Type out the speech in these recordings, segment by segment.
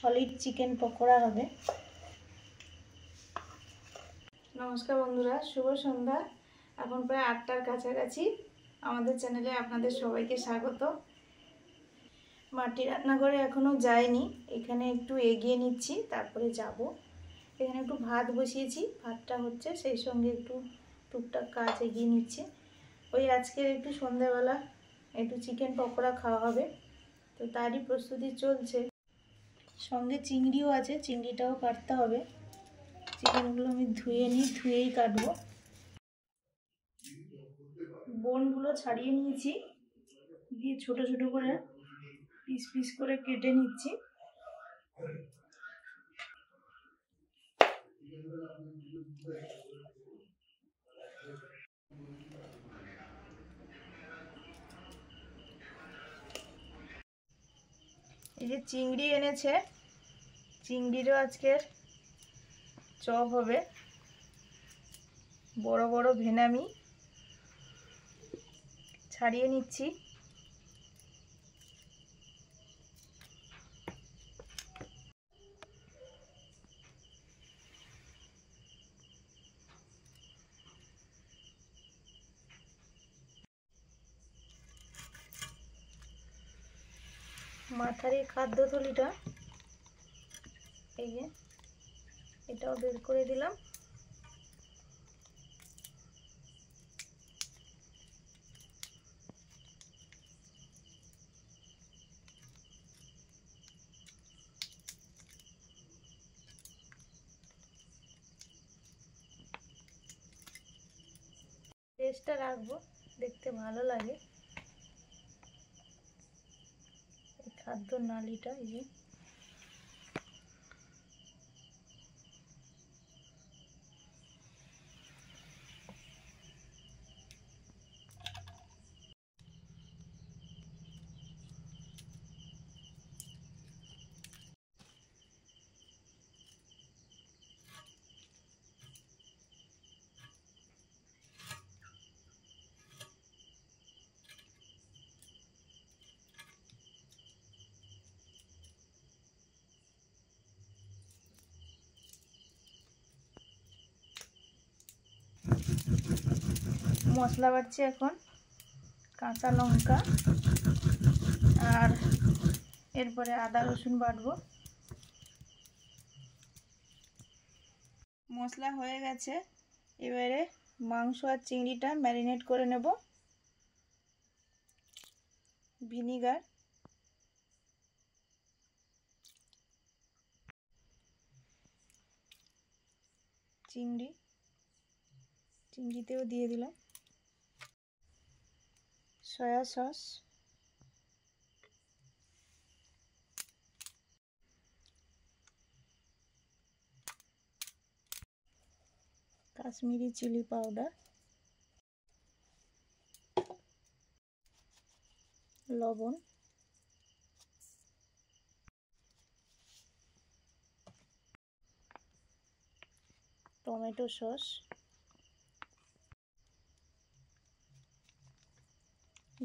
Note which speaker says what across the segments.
Speaker 1: Solid chicken pakora হবে। নমস্কার বন্ধুরা, শুভ সন্ধ্যা। এখন প্রায় 8টার কাছাকাছি। আমাদের চ্যানেলে আপনাদের সবাইকে স্বাগত। মাটির রান্নাঘরে এখনও যাইনি, এখানে একটু এগিয়ে নিচ্ছি, তারপরে যাব। এখানে একটু ভাত বসিয়েছি, ভাতটা হচ্ছে, সেই সঙ্গে একটু টুকটাক কাজ এগিয়ে নিচ্ছে। ওই আজকের একটু সন্ধ্যাবেলা একটু চিকেন পকোড়া খাওয়া হবে, তো তারই প্রস্তুতি চলছে। সঙ্গে চিংড়িও আছে, চিংড়িটাও কাটতে হবে। চিকেনগুলো আমি ধুয়েই কাটবো। বোনগুলো ছাড়িয়ে নিয়েছি, দিয়ে ছোট ছোট করে পিস পিস করে কেটে নিচ্ছি। এই যে চিংড়ি এনেছে, চিংড়িরও আজকের চপ হবে। বড় বড় ভেনামি ছাড়িয়ে নিচ্ছি। মাথার এই খাদ্যথলিটা, এই যে এটাও বের করে দিলাম। টেস্টটা রাখবো, দেখতে ভালো লাগে। এই খাদ্য নালীটা, এই যে মশলা বাটছি এখন। কাঁচা লঙ্কা আর এরপরে আদা রসুন বাটবো। মশলা হয়ে গেছে, এবারে মাংস আর চিংড়িটা ম্যারিনেট করে নেব। ভিনিগার, চিংড়িতেও দিয়ে দিলাম soya sauce, Kashmiri chilli powder, লবণ, টমেটো সস,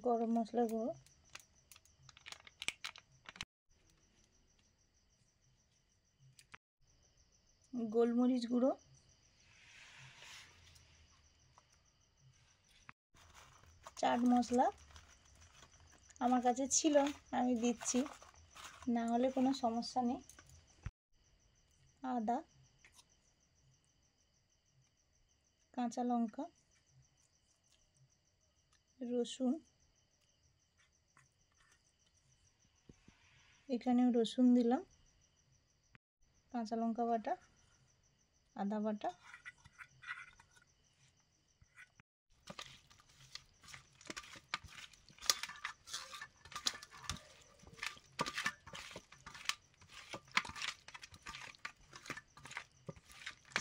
Speaker 1: গরম মশলা গুঁড়ো, গোলমরিচ গুঁড়ো, চাট মশলা আমার কাছে ছিল, আমি দিচ্ছি, না হলে কোনো সমস্যা নেই। আদা, কাঁচা লঙ্কা, রসুন, এখানেও রসুন দিলাম, কাঁচা লঙ্কা বাটা, আদা বাটা,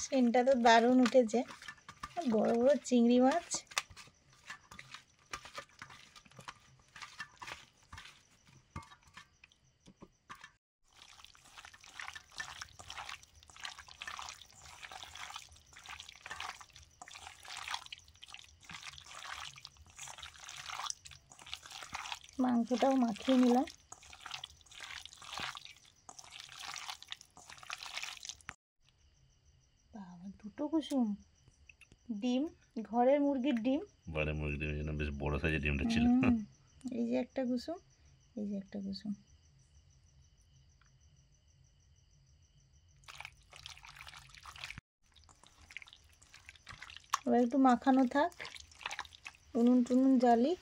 Speaker 1: সেন্টটা তো দারুণ উঠেছে। বড় বড় চিংড়ি মাছ, মাংসটাও মাখিয়ে নিলাম। কুসুম ডিম, ঘরের মুরগির ডিম,
Speaker 2: ঘরের মুরগির ডিমের জন্য বেশ বড় সাইজের ডিমটা ছিল।
Speaker 1: এই যে একটা কুসুম, এই যে একটা কুসুম। এবার একটু মাখানো থাক, উনুন টুনুন জ্বালি।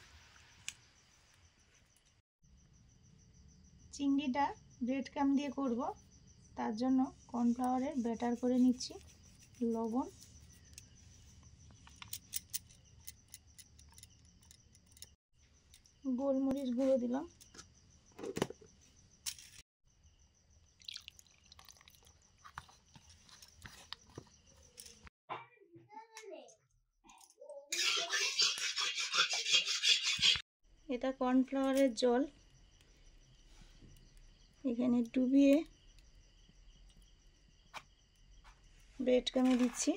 Speaker 1: চিংড়িটা ব্রেড ক্রাম দিয়ে করব, তার জন্য কর্নফ্লাওয়ারের ব্যাটার করে নিচ্ছি, লবণ, গোলমরিচ গুঁড়ো দিলাম, এটা কর্নফ্লাওয়ারের জল, এখানে ডুবিয়ে ব্রেড ক্রামে দিচ্ছি।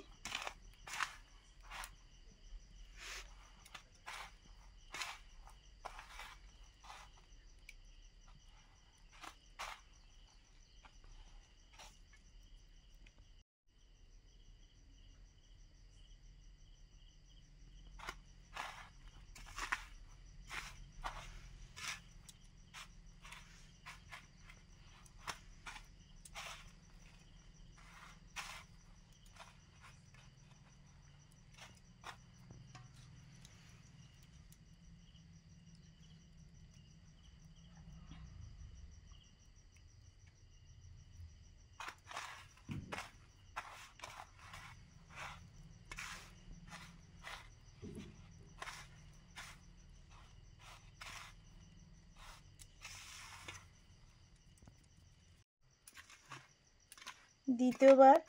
Speaker 1: দ্বিতীয়বার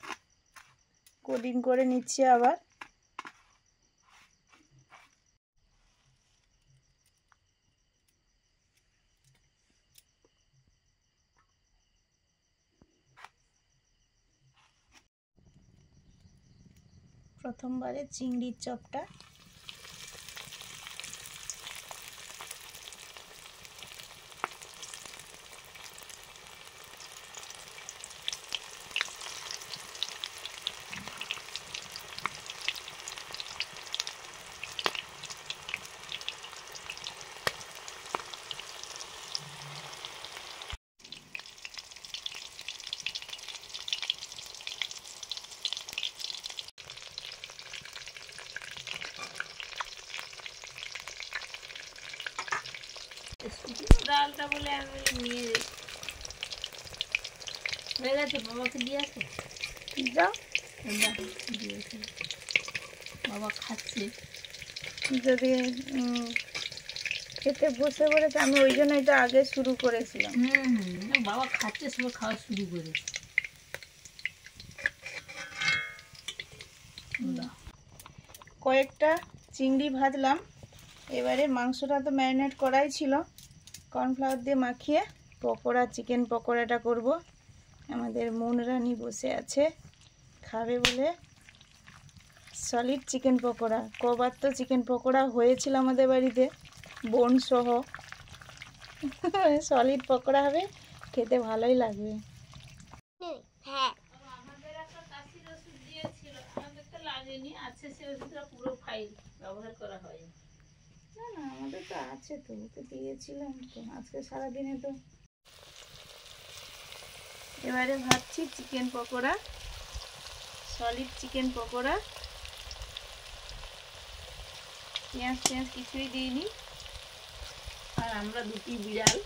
Speaker 1: কোটিং করে নিচ্ছি আবার। প্রথমবারে চিংড়ির চপটা
Speaker 3: ডালটা বলে আমি নিয়ে হয়ে গেছে, বাবাকে দিয়ে আসো।
Speaker 1: যাও,
Speaker 3: দিয়েছে, বাবা খাচ্ছে।
Speaker 1: যদি খেতে বসে পড়েছে, আমি ওই জন্য এটা আগে শুরু করেছিলাম।
Speaker 3: বাবা খাচ্ছে, সবাই খাওয়া শুরু করে।
Speaker 1: কয়েকটা চিংড়ি ভাজলাম, এবারে মাংসটা তো ম্যারিনেট করাই ছিল, কর্নফ্লাওয়ার দিয়ে মাখিয়ে পকোড়া, চিকেন পকোড়াটা করব। আমাদের মনরানি বসে আছে খাবে বলে। সলিড চিকেন পকোড়া, কবার তো চিকেন পকোড়া হয়েছিল আমাদের বাড়িতে বোন সহ। সলিড পকোড়া হবে, খেতে ভালোই লাগবে।
Speaker 3: হ্যাঁ, আমাদের একটা কাশির ওষুধ দিয়েছিল, আমাদের তো লাগেনি, আছে সে ওষুধটা পুরো ফাইল ব্যবহার করা হয়।
Speaker 1: না না, আমাদের তো আছে, তো ওকে দিয়েছিলাম তো, আজকে সারাদিনে তো। এবারে ভাবছি chicken pakora, solid chicken pakora, পেঁয়াজ টেঁয়াজ কিছুই দিইনি।
Speaker 3: আর আমরা দুটি বিড়াল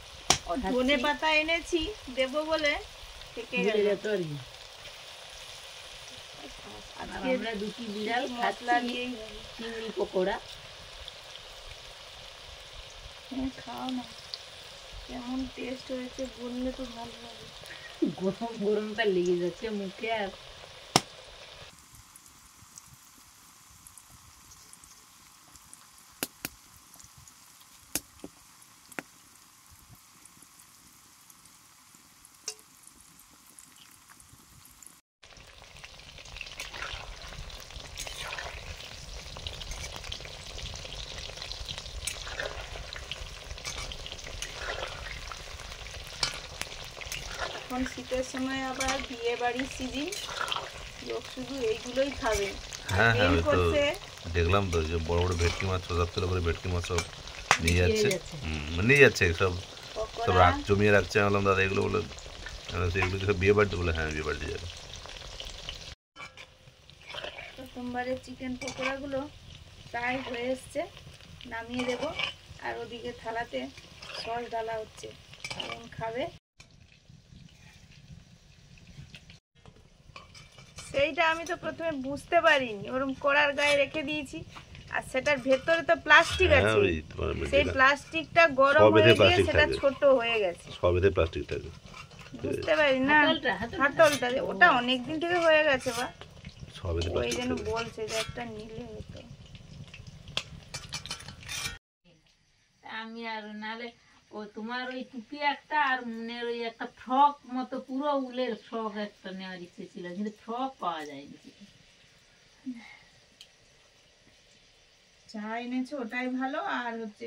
Speaker 1: ধনে পাতা এনেছি দেবো বলে থেকে গেল।
Speaker 3: আমরা দুটি বিড়াল মশলা দিয়ে চিংড়ি পকোড়া।
Speaker 1: খাও না, কেমন টেস্ট হয়েছে বললে তো ভালো লাগে।
Speaker 3: গরম গরমটা লেগে যাচ্ছে মুখে। আর
Speaker 1: এখন শীতের সময় আবার বিয়ে বাড়ির সিজন, লোক শুধু এইগুলোই খাবে।
Speaker 2: হ্যাঁ হ্যাঁ,
Speaker 1: মেন
Speaker 2: ওই তো
Speaker 1: করছে
Speaker 2: দেখলাম তো যে বড় বড় ভেটকি মাছ 6-7 কিলো করে ভেটকি মাছ সব নিয়ে যাচ্ছে।
Speaker 3: যাচ্ছে।
Speaker 2: নিয়ে যাচ্ছে সব, সব
Speaker 1: পকোড়া।
Speaker 2: জমিয়ে রাখছে। আমি বললাম দাদা এগুলো বলে এগুলো কি সব বিয়ে বাড়িতে? বলে হ্যাঁ বিয়ে বাড়িতে যাবে।
Speaker 1: প্রথমবারের চিকেন পকোড়াগুলো প্রায় হয়ে এসছে, নামিয়ে দেব। আর ওদিকে থালাতে সস ডালা হচ্ছে, এখন খাবে। সেইটা আমি তো প্রথমে বুঝতে পারিনি, ওরকম কড়ার গায়ে রেখে দিয়েছি, আর সেটার ভেতরে তো প্লাস্টিক
Speaker 2: হ্যাঁ
Speaker 1: আছে।
Speaker 2: ওই তোমার
Speaker 1: সেই
Speaker 2: যেটা
Speaker 1: প্লাস্টিকটা গরম
Speaker 2: সবেতে
Speaker 1: হয়ে গিয়ে
Speaker 2: প্লাস্টিক
Speaker 1: সেটা
Speaker 2: থাকে,
Speaker 1: ছোট হয়ে গেছে।
Speaker 2: সবেতে প্লাস্টিক থাকে।
Speaker 1: বুঝতে পারি না, হাতলটা ওটা অনেক দিন থেকে হয়ে গেছে বা,
Speaker 2: সবেতে
Speaker 1: ওই
Speaker 2: প্লাস্টিক
Speaker 1: জন্য
Speaker 2: থাকে।
Speaker 1: বলছে যে একটা নিলে হতো।
Speaker 3: আমি আর নালে ও তোমার ওই টুপি একটা আর মনের ওই একটা ফ্রক মতো পুরো উলের ফ্রক একটা নেওয়ার ইচ্ছে ছিল, কিন্তু ফ্রক পাওয়া যায়নি।
Speaker 1: যা এনেছো ওটাই ভালো। আর হচ্ছে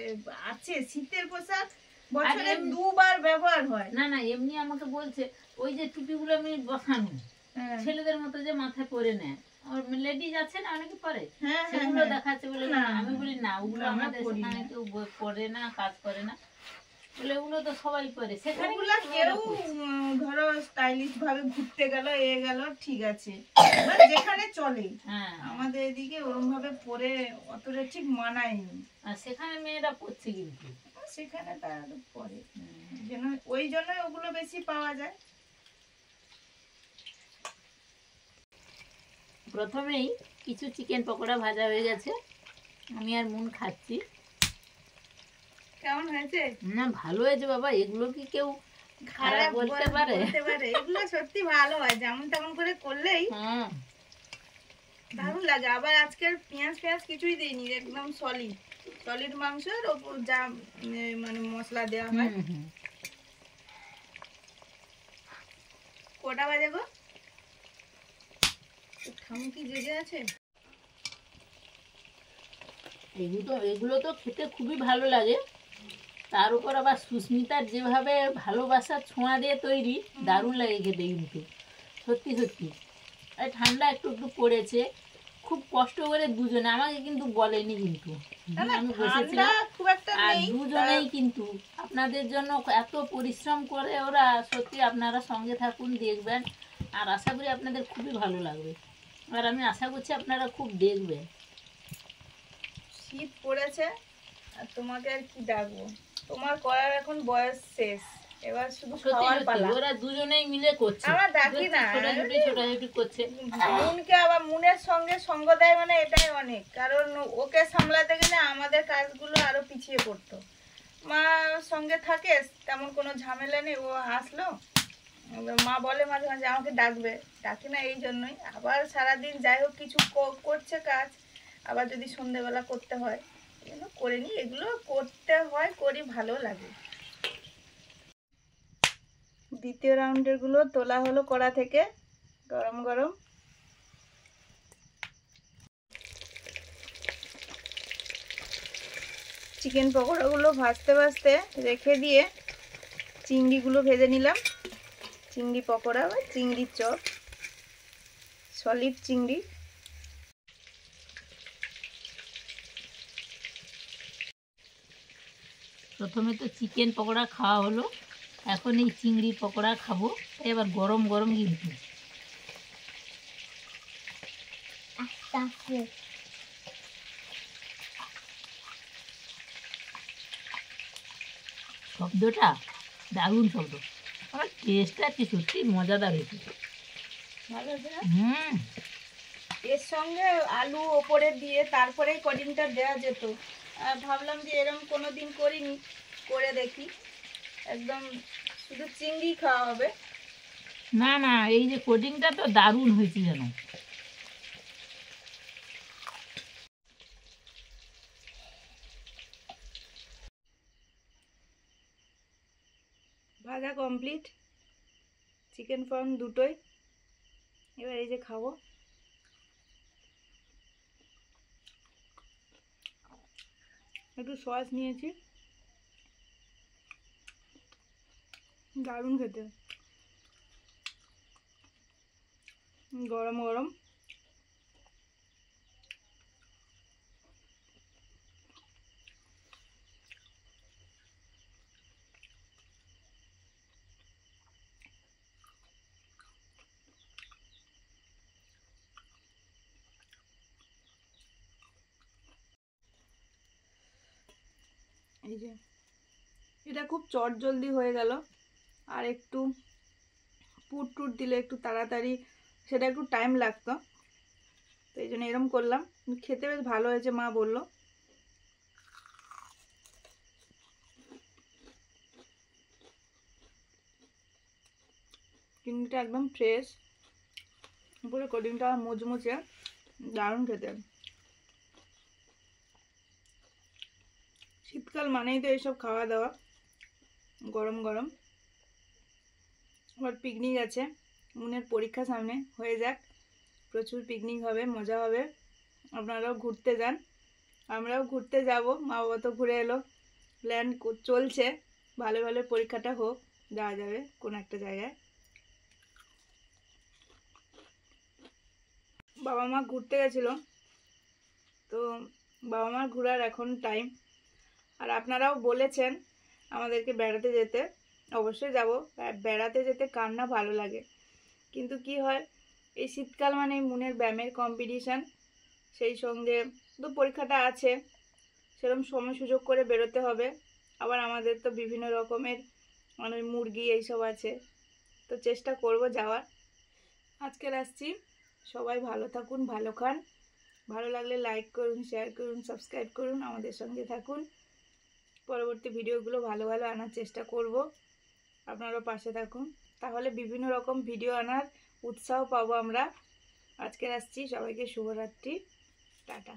Speaker 1: আছে শীতের পোশাক,
Speaker 3: আর
Speaker 1: বছরে
Speaker 3: এমনি-
Speaker 1: দুবার ব্যবহার হয়।
Speaker 3: না না, এমনি আমাকে বলছে ওই যে টুপিগুলো আমি বসানো
Speaker 1: হ্যাঁ
Speaker 3: ছেলেদের মতো যে মাথায় পরে নেয়, আর লেডিজ আছে না অনেকে পরে,
Speaker 1: হ্যাঁ হ্যাঁ
Speaker 3: সেগুলো
Speaker 1: হ্যাঁ।
Speaker 3: দেখাচ্ছে বলে
Speaker 1: না,
Speaker 3: আমি বলি না ওগুলো
Speaker 1: না, আমরা
Speaker 3: আমাদের
Speaker 1: পরি
Speaker 3: সেখানে
Speaker 1: না।
Speaker 3: কেউ পরে না, কাজ করে না বলে, ওগুলো তো সবাই পরে সেখানে,
Speaker 1: ওগুলা
Speaker 3: কিন্তু
Speaker 1: কেউ
Speaker 3: মেয়েরা পরছে।
Speaker 1: ধরো স্টাইলিশ ভাবে ঘুরতে গেল, গেল, ঠিক আছে, এবার যেখানে চলে।
Speaker 3: হ্যাঁ,
Speaker 1: আমাদের এদিকে ওরম ভাবে পরে অতটা ঠিক মানায়নি,
Speaker 3: আর সেখানে মেয়েরা পরছে কিন্তু।
Speaker 1: সেখানে তারা তো পরে, ওই জন্যই ওগুলো বেশি পাওয়া যায়।
Speaker 3: প্রথমেই কিছু চিকেন পকোড়া ভাজা হয়ে গেছে, আমি আর মুন খাচ্ছি।
Speaker 1: কেমন হয়েছে?
Speaker 3: না ভালো হয়েছে বাবা, এগুলো কি কেউ খারাপ বলতে পারে?
Speaker 1: বলতে পারে? এগুলো সত্যি ভালো হয়, যেমন তেমন করে করলেই
Speaker 3: হ্যাঁ,
Speaker 1: দারুণ লাগে। আবার আজকের পেঁয়াজ পেঁয়াজ কিছুই দিইনি, একদম সলিড সলিড মাংসের ওপর যা মানে মশলা দেওয়া হয়।
Speaker 3: হুম, হুম।
Speaker 1: কটা বাজে গো? ঠামু কি জেগে আছে?
Speaker 3: এগুলো তো খেতে খুবই ভালো লাগে, তার উপর আবার সুস্মিতার যেভাবে ভালোবাসার ছোঁয়া দিয়ে তৈরি, দারুণ লাগে খেতে কিন্তু, সত্যি সত্যি। আর ঠান্ডা একটু একটু পড়েছে, খুব কষ্ট করে দুজনে, আমাকে কিন্তু বলেনি কিন্তু,
Speaker 1: না না,
Speaker 3: আমি
Speaker 1: ঠান্ডা
Speaker 3: বসেছিলাম।
Speaker 1: খুব একটা
Speaker 3: আর
Speaker 1: নেই।
Speaker 3: দুজনেই কিন্তু আপনাদের জন্য এত পরিশ্রম করে ওরা, সত্যি আপনারা সঙ্গে থাকুন, দেখবেন, আর আশা করি আপনাদের খুবই ভালো লাগবে, আর আমি আশা করছি আপনারা খুব দেখবেন।
Speaker 1: শীত পড়েছে, আর তোমাকে আর কি ডাকবো, তোমার করার এখন বয়স শেষ, এবার শুধু
Speaker 3: সত্যি
Speaker 1: খাওয়ার
Speaker 3: সত্যি
Speaker 1: পালা।
Speaker 3: ওরা দুজনেই মিলে করছে,
Speaker 1: আমরা ডাকি না,
Speaker 3: ছোটাছুটি ছোটাছুটি করছে।
Speaker 1: মুনকে আবার মুনের সঙ্গে সঙ্গ দেয়, মানে এটাই অনেক, কারণ ওকে সামলাতে গেলে আমাদের কাজগুলো আরো পিছিয়ে পড়তো। মা সঙ্গে থাকে, তেমন কোনো ঝামেলা নেই, ও আসলো, এবার মা বলে মাঝে মাঝে আমাকে ডাকবে, ডাকি না এই জন্যই। আবার সারাদিন যাই হোক কিছু করছে কাজ, আবার যদি সন্ধেবেলা করতে হয় এগুলো করে নিই, এগুলো করতে হয়, করি, ভালো লাগে। দ্বিতীয় রাউন্ডের গুলো তোলা হলো কড়া থেকে, গরম গরম। চিকেন পকোড়াগুলো ভাজতে ভাজতে রেখে দিয়ে চিংড়িগুলো ভেজে নিলাম। চিংড়ি পকোড়া বা চিংড়ির চপ, সলিড চিংড়ি।
Speaker 3: প্রথমে তো চিকেন পকোড়া খাওয়া হলো, এখন এই চিংড়ি পকোড়া খাবো, এবার গরম গরম কিন্তু। শব্দটা দারুণ শব্দ, আমার টেস্টটা কি সত্যি মজাদার হয়েছে।
Speaker 1: ভালো আছে না?
Speaker 3: হুম,
Speaker 1: এর সঙ্গে আলু ওপরে দিয়ে তারপরেই কডিংটা দেওয়া যেত, ভাবলাম যে এরকম কোনো দিন করিনি, করে দেখি। একদম শুধু চিংড়ি খাওয়া হবে।
Speaker 3: না না, এই যে কোটিংটা তো দারুণ হয়েছে যেন।
Speaker 1: ভাজা কমপ্লিট, চিকেন ফর্ম দুটোই। এবার এই যে খাবো। একটু সস নিয়েছি, দারুণ খেতে। গরম গরম। এই যে এটা খুব চটজলদি হয়ে গেল, আর একটু পুর টুর দিলে একটু তাড়াতাড়ি সেটা একটু টাইম লাগতো, তো এই জন্য এরম করলাম। খেতে বেশ ভালো হয়েছে, মা বললো। চিংড়িটা একদম ফ্রেশ, উপরে কোটিংটা মুচমুচে, দারুণ খেতে। শীতকাল মানেই তো এইসব খাওয়া দাওয়া, গরম গরম। আবার পিকনিক আছে, মুনের পরীক্ষা সামনে, হয়ে যাক, প্রচুর পিকনিক হবে, মজা হবে। আপনারাও ঘুরতে যান, আমরাও ঘুরতে যাব, মা বাবা তো ঘুরে এলো, প্ল্যান চলছে, ভালো ভালো পরীক্ষাটা হোক, যাওয়া যাবে কোনো একটা জায়গায়। বাবা মা ঘুরতে গেছিলো, তো বাবা মার ঘোরার এখন টাইম। আর আপনারাও বলেছেন আমাদেরকে বেড়াতে যেতে, অবশ্যই যাব। বেড়াতে যেতে কার না ভালো লাগে, কিন্তু কি হয়, এই শীতকাল মানে মুনের ব্যায়ামের কম্পিটিশান, সেই সঙ্গে তো পরীক্ষাটা আছে, সেরকম সময় সুযোগ করে বেরোতে হবে। আবার আমাদের তো বিভিন্ন রকমের মানে মুরগি এইসব আছে, তো চেষ্টা করব যাওয়ার। আজকে আসছি, সবাই ভালো থাকুন, ভালো খান, ভালো লাগলে লাইক করুন, শেয়ার করুন, সাবস্ক্রাইব করুন, আমাদের সঙ্গে থাকুন। পরবর্তী ভিডিওগুলো ভালো ভালো আনার চেষ্টা করব, আপনারাও পাশে থাকুন, তাহলে বিভিন্ন রকম ভিডিও আনার উৎসাহ পাবো আমরা। আজকে আসছি, সবাইকে শুভরাত্রি, টাটা।